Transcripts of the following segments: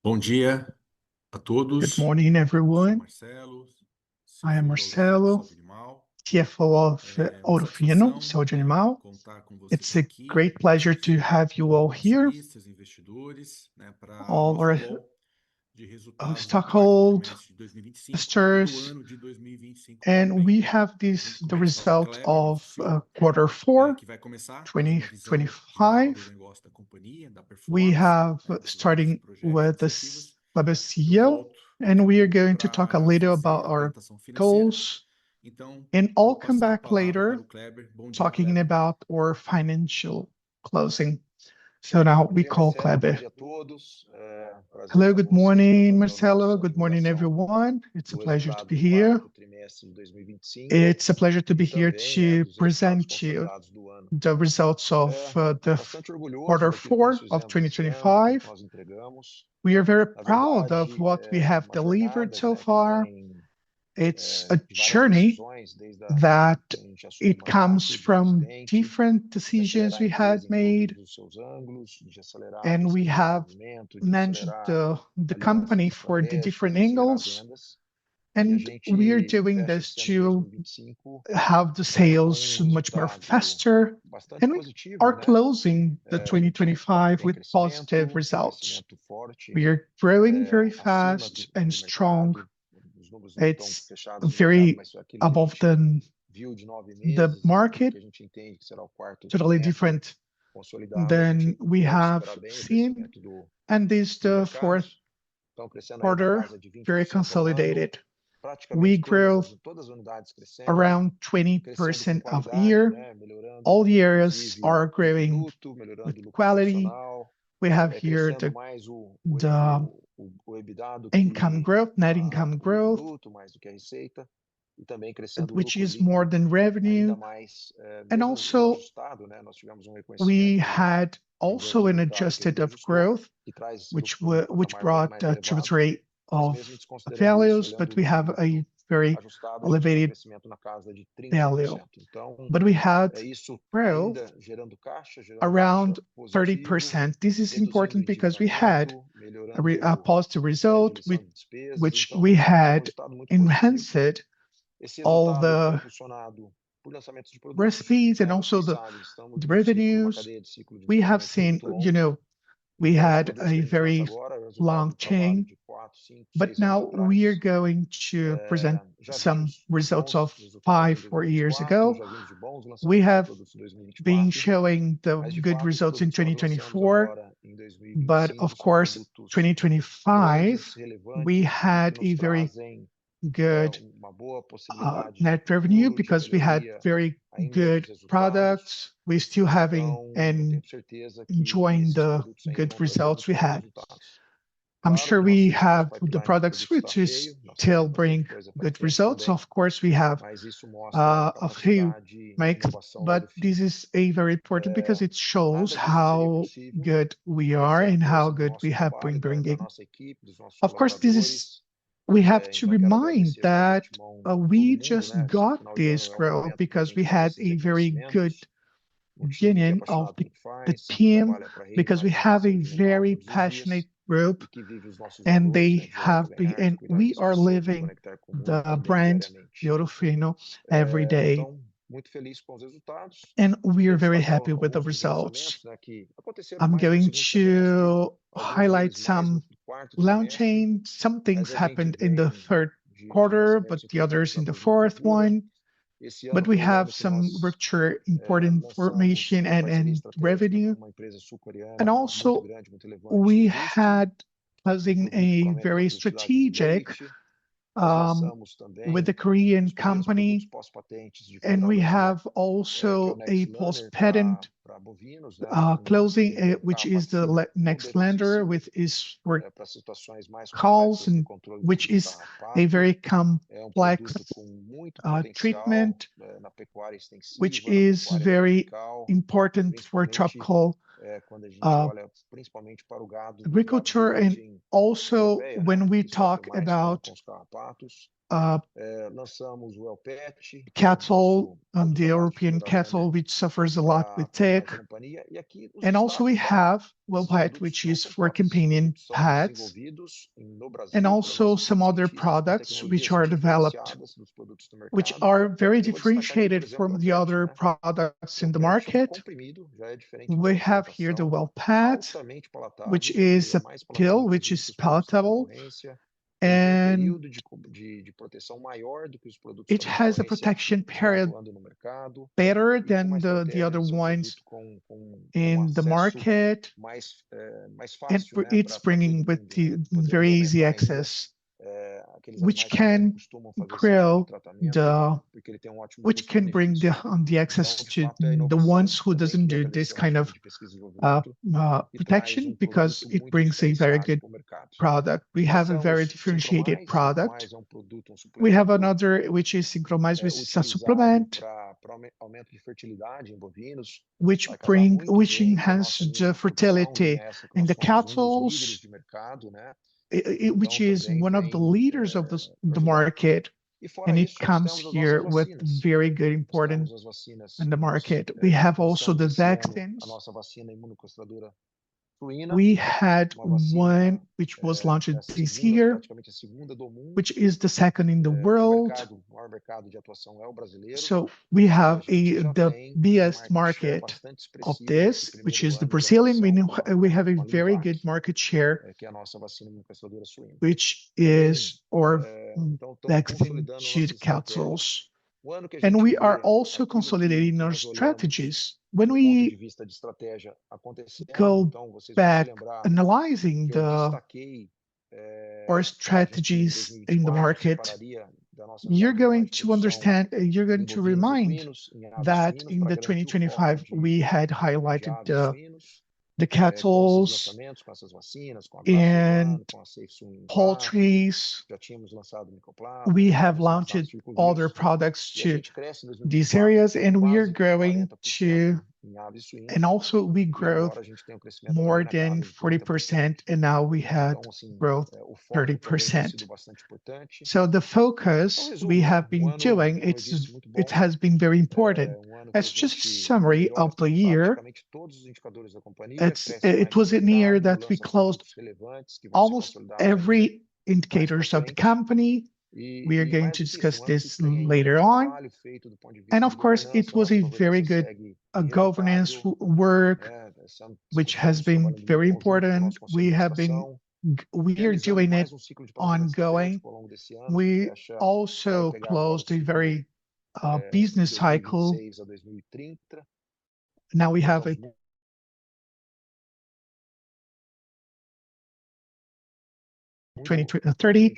Bom dia a todos. Good morning, everyone. I am Marcelo, CFO of Ourofino, Saúde. It's a great pleasure to have you all here, all our stockholders, investors, and we have the result of quarter 4, 2025. We have starting with the CEO, and we are going to talk a little about our goals, and I'll come back later talking about our financial closing. So now we call Kleber. Hello, good morning, Marcelo. Good morning, everyone. It's a pleasure to be here. It's a pleasure to be here to present you the results of the quarter 4 of 2025. We are very proud of what we have delivered so far. It's a journey that it comes from different decisions we had made, and we have managed the company for the different angles, and we are doing this to have the sales much more faster, and we are closing the 2025 with positive results. We are growing very fast and strong. It's very above the market, totally different than we have seen, and this is the 4th quarter, very consolidated. We grow around 20% of year. All the areas are growing with quality. We have here the income growth, net income growth, which is more than revenue. And also, we had also an adjusted of growth, which brought a tributary of values, but we have a very elevated value. But we had growth around 30%. This is important because we had a positive result, which we had enhanced all the recipes and also the revenues. We have seen, we had a very long chain, but now we are going to present some results of 4 years ago. We have been showing the good results in 2024, but of course, 2025, we had a very good net revenue because we had very good products. We're still having and enjoying the good results we had. I'm sure we have the products which still bring good results. Of course, we have a few makes, but this is a very important because it shows how good we are and how good we have been bringing. Of course, we have to remind that we just got this growth because we had a very good beginning of the team, because we have a very passionate group, and they have been, and we are living the brand Ourofino every day. And we are very happy with the results. I'm going to highlight some launching. Some things happened in the 3rd quarter, but the others in the 4th one. But we have some richer important information and revenue. And also, we had closing a very strategic with the Korean company, and we have also a post-patent closing, which is the next lender with his work calls, and which is a very complex treatment, which is very important for tropical agriculture. And also, when we talk about cattle, the European cattle, which suffers a lot with tick. And also we have well pet, which is for companion pets, and also some other products which are developed, which are very differentiated from the other products in the market. We have here the well pet, which is a pill, which is palatable, and it has a protection period better than the other ones in the market, and it's bringing with the very easy access, which can grow which can bring the access to the ones who doesn't do this kind of protection, because it brings a very good product. We have a very differentiated product. We have another, which is Synchromais, which is a supplement, which enhances the fertility in the cattle, which is one of the leaders of the market, and it comes here with very good importance in the market. We have also the vaccines. We had one which was launched this year, which is the second in the world. So we have the biggest market of this, which is the Brazilian. We have a very good market share, which is our vaccine to cattle. And we are also consolidating our strategies. When we go back analyzing our strategies in the market, you're going to understand, you're going to remind that in the 2025, we had highlighted the cattle and poultry. We have launched other products to these areas, and we are growing to, and also we grow more than 40%, and now we had growth 30%. So the focus we have been doing, it has been very important. As just a summary of the year, it was a year that we closed almost every indicators of the company. We are going to discuss this later on. And of course, it was a very good governance work, which has been very important. We are doing it ongoing. We also closed a very business cycle. Now we have a 2030.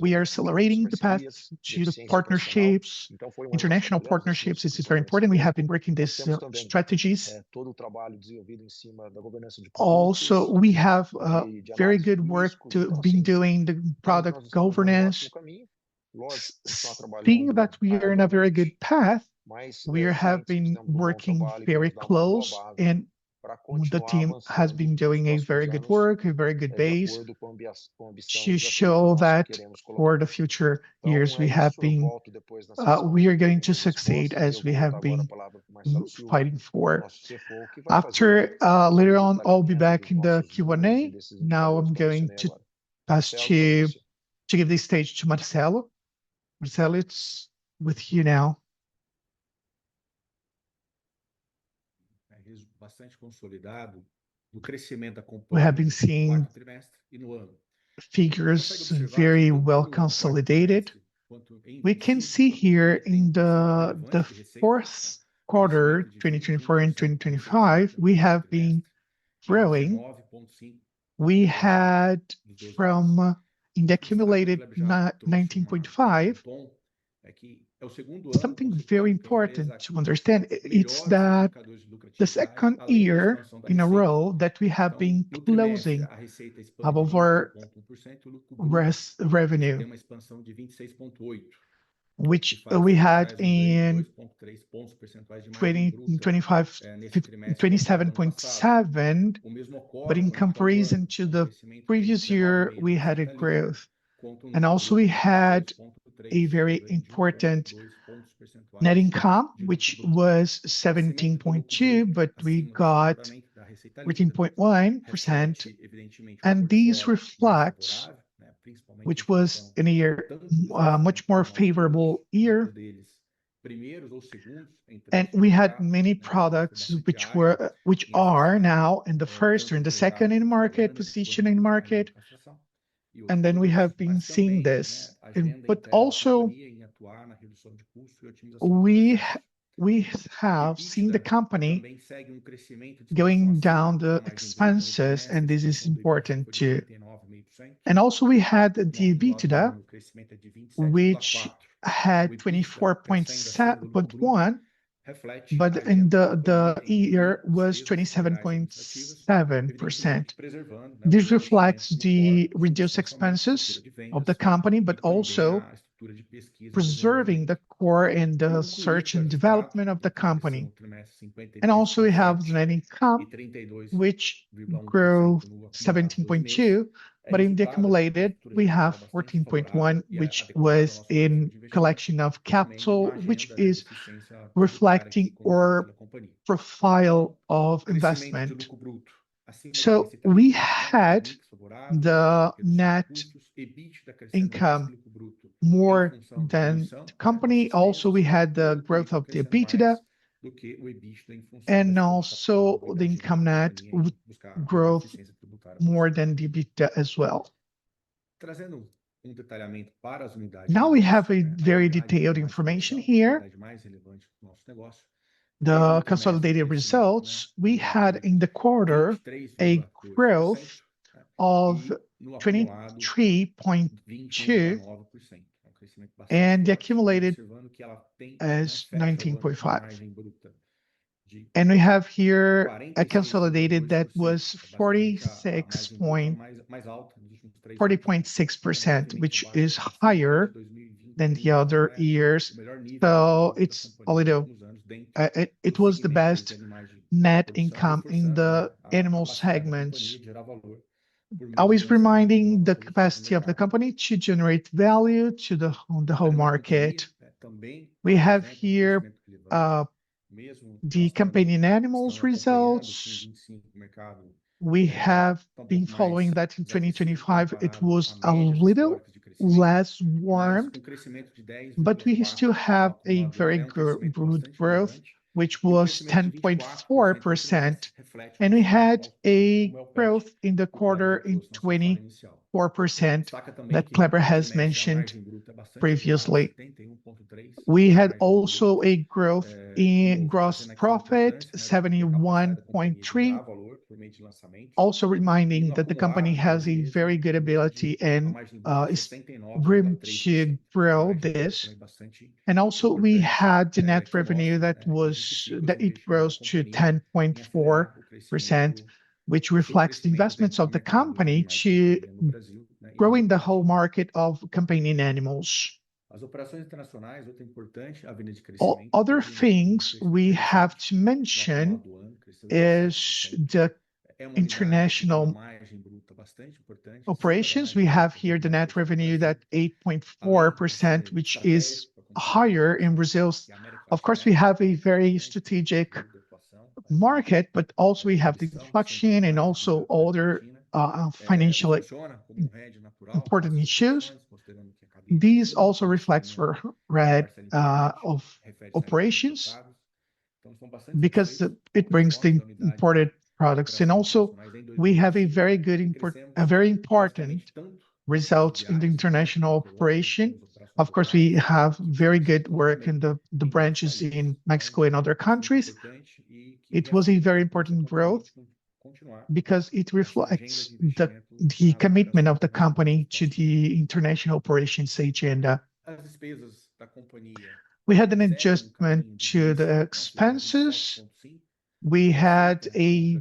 We are accelerating the path to the partnerships, international partnerships. This is very important. We have been working these strategies. Also, we have very good work to be doing the product governance. Seeing that we are in a very good path, we have been working very close, and the team has been doing a very good work, a very good base to show that for the future years we are going to succeed as we have been fighting for. After later on, I'll be back in the Q&A. Now I'm going to pass to give the stage to Marcelo. Marcelo, it's with you now. We have been seeing figures very well consolidated. We can see here in the fourth quarter, 2024 and 2025, we have been growing. We had from in the accumulated 19.5. Something very important to understand, it's that the second year in a row that we have been closing above our revenue. which we had in 2025, 27.7, but in comparison to the previous year, we had a growth. And also we had a very important net income, which was 17.2, but we got 13.1%. And these reflects, which was in a year, much more favorable year. And we had many products which are now in the first or in the second in market, position in market. And then we have been seeing this. But also, we have seen the company going down the expenses, and this is important too. And also we had the EBITDA, which had 24.1, but in the year was 27.7%. This reflects the reduced expenses of the company, but also preserving the core and the search and development of the company. And also we have the net income, which grew 17.2, but in the accumulated, we have 14.1, which was in collection of capital, which is reflecting our profile of investment. So we had the net income more than the company. Also, we had the growth of the EBITDA, and also the income net growth more than the EBITDA as well. Now we have a very detailed information here. The consolidated results, we had in the quarter a growth of 23.2, and the accumulated as 19.5. And we have here a consolidated that was 40.6%, which is higher than the other years. So it's a little, it was the best net income in the animal segments. Always reminding the capacity of the company to generate value to the whole market. We have here the companion animals results. We have been following that in 2025. It was a little less warmed, but we still have a very good growth, which was 10.4%. And we had a growth in the quarter in 24% that Kleber has mentioned previously. We had also a growth in gross profit, 71.3. Also reminding that the company has a very good ability and room to grow this. And also we had the net revenue that it grows to 10.4%, which reflects the investments of the company to growing the whole market of companion animals. Other things we have to mention is the international operations. We have here the net revenue that 8.4%, which is higher in Brazil. Of course, we have a very strategic market, but also we have the inflation and also other financially important issues. These also reflects for red of operations because it brings the imported products. And also we have a very good very important results in the international operation. Of course, we have very good work in the branches in Mexico and other countries. It was a very important growth because it reflects the commitment of the company to the international operations agenda. We had an adjustment to the expenses. We had a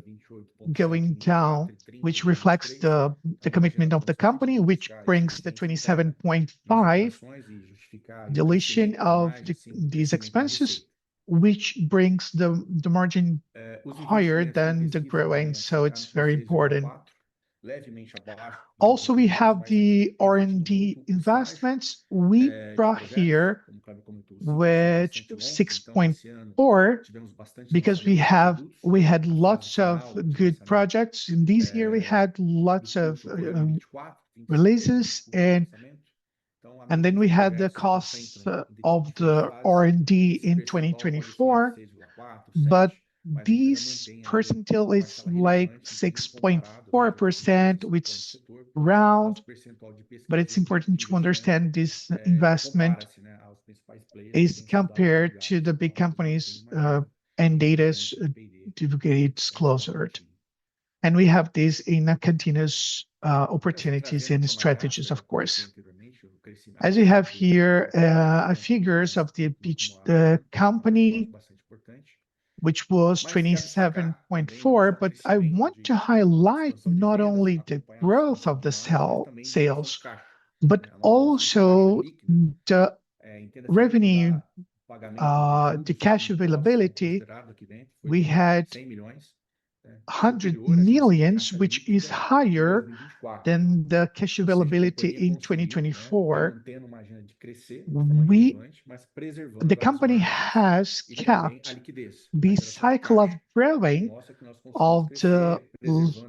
going down, which reflects the commitment of the company, which brings the 27.5. deletion of these expenses, which brings the margin higher than the growing, so it's very important. Also, we have the R&D investments. We brought here with 6.4 because we had lots of good projects. In this year, we had lots of releases, and then we had the costs of the R&D in 2024, but this percentile is like 6.4%, which is round, but it's important to understand this investment is compared to the big companies and data disclosed. And we have this in a continuous opportunities and strategies, of course. As you have here, figures of the company, which was 27.4, but I want to highlight not only the growth of the sales, but also the revenue, the cash availability. We had 100 millions, which is higher than the cash availability in 2024. The company has kept the cycle of growing of the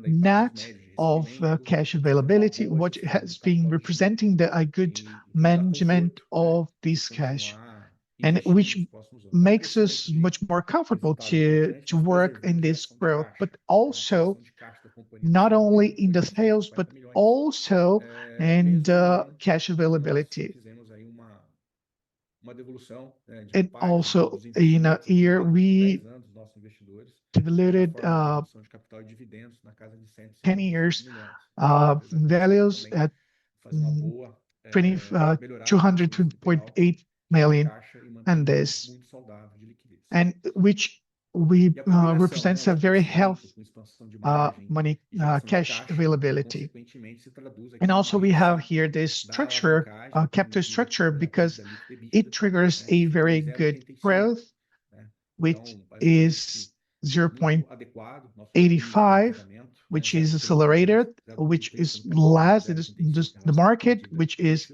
net of cash availability, what has been representing a good management of this cash, and which makes us much more comfortable to work in this growth, but also not only in the sales, but also in the cash availability. And also in a year, we devalued 10 years values at 202.8 million, and this, and which represents a very healthy cash availability. And also we have here this structure, capital structure, because it triggers a very good growth, which is 0.85, which is accelerated, which is less than the market, which is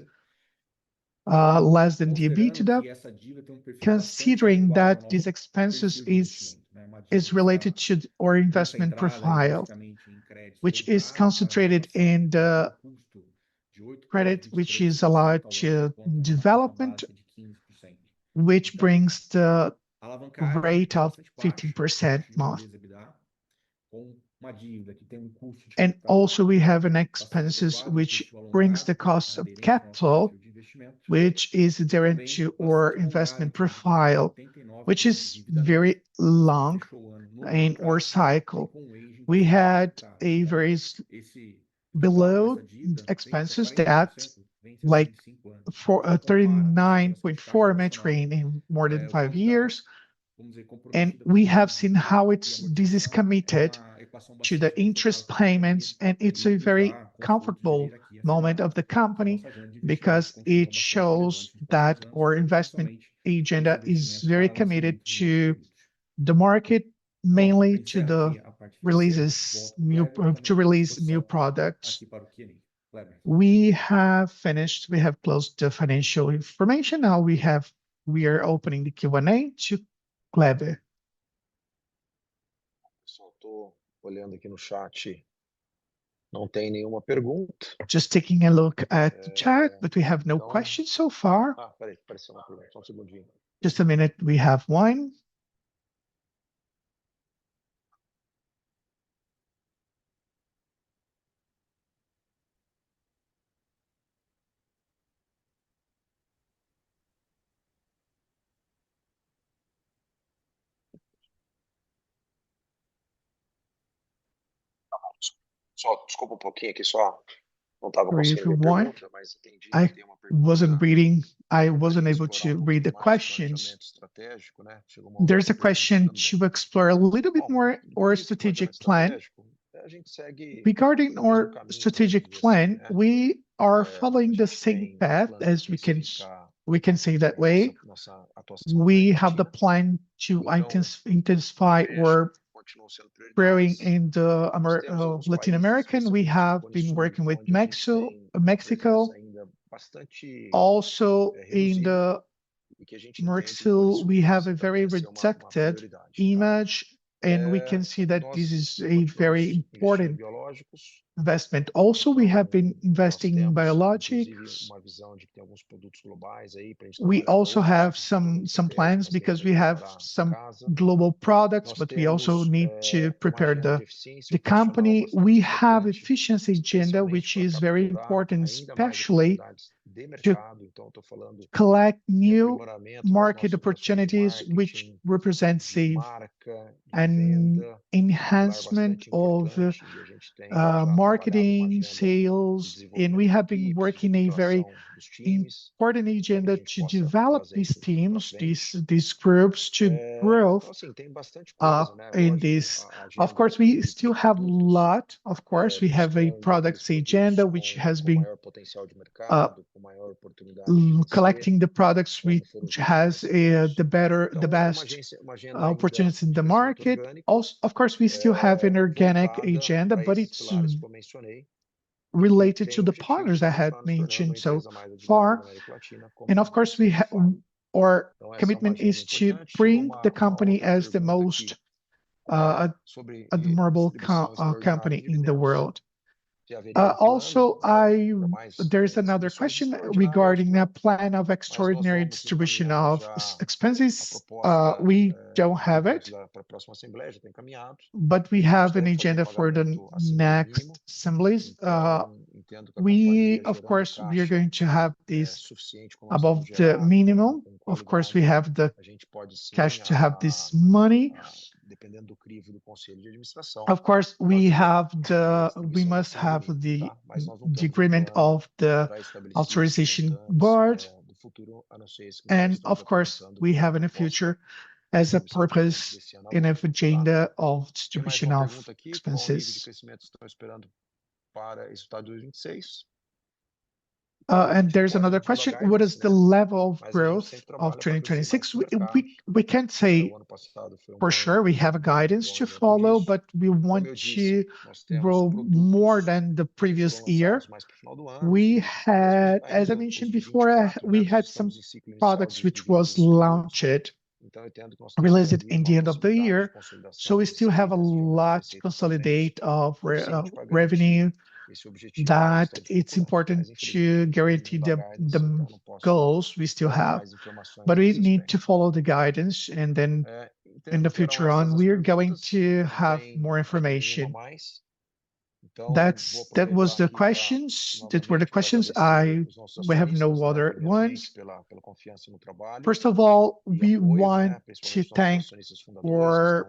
less than the EBITDA, considering that these expenses is related to our investment profile, which is concentrated in the credit, which is allowed to development, which brings the rate of 15% month. And also we have an expenses which brings the cost of capital, which is adherent to our investment profile, which is very long in our cycle. We had a very below expenses that like for 39.4 metering in more than 5 years. And we have seen how this is committed to the interest payments, and it's a very comfortable moment of the company because it shows that our investment agenda is very committed to the market, mainly to the release new products. We have finished. We have closed the financial information. Now we are opening the Q&A to Kleber. Olhando aqui no chat, não tem nenhuma pergunta. Just taking a look at the chat, but we have no questions so far. Peraí, apareceu uma pergunta, só um segundinho. Just a minute, we have one. Só, desculpa um pouquinho aqui, só não estava conseguindo ver pergunta, mas entendi que tem uma pergunta. I wasn't able to read the questions. There's a question to explore a little bit more our strategic plan. Regarding our strategic plan, we are following the same path, as we can we can say that way. We have the plan to intensify or growing in the Latin American. We have been working with Mexico, also in the Mercosur, we have a very reduced image, and we can see that this is a very important investment. Also, we have been investing in biologics. We also have some plans because we have some global products, but we also need to prepare the company. We have efficiency agenda, which is very important, especially to collect new market opportunities, which represents an enhancement of marketing, sales, and we have been working a very important agenda to develop these teams, these groups to grow in this. Of course, we still have a lot. Of course, we have a products agenda, which has been collecting the products which has the best opportunities in the market. Also, of course, we still have an organic agenda, but it's related to the partners I had mentioned so far. And of course, our commitment is to bring the company as the most admirable company in the world. Also, there's another question regarding a plan of extraordinary distribution of expenses. We don't have it, but we have an agenda for the next assemblies. Of course, we are going to have this above the minimum. Of course, we have the cash to have this money. Of course, we must have the agreement of the authorization board. And of course, we have in the future as a purpose in an agenda of distribution of expenses. And there's another question. What is the level of growth of 2026? We can't say for sure. We have a guidance to follow, but we want to grow more than the previous year. We had, as I mentioned before, we had some products which was launched, released in the end of the year. So we still have a lot to consolidate of revenue, that it's important to guarantee the goals we still have. But we need to follow the guidance, and then in the future on, we are going to have more information. That was the questions. That were the questions. We have no other ones. First of all, we want to thank our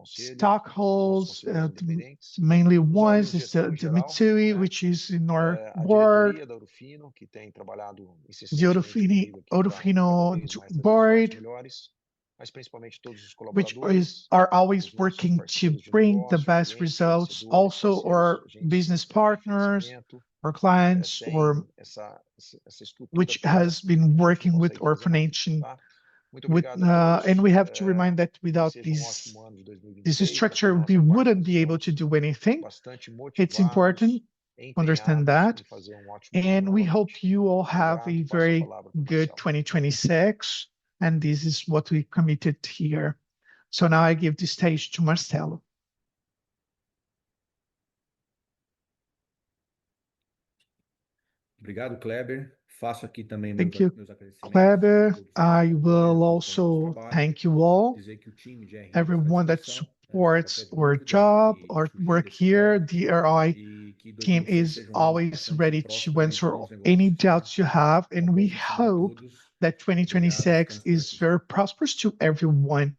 stockholders, mainly ones is the Mitsui, which is in our board, the Ourofino board, which are always working to bring the best results. Also, our business partners, our clients, or which has been working with our financial. And we have to remind that without this structure, we wouldn't be able to do anything. It's important to understand that. And we hope you all have a very good 2026. And this is what we committed here. So now I give the stage to Marcelo. Obrigado, Kleber. Thank you, Kleber. I will also thank you all, everyone that supports our job, our work here. The RI team is always ready to answer any doubts you have, and we hope that 2026 is very prosperous to everyone.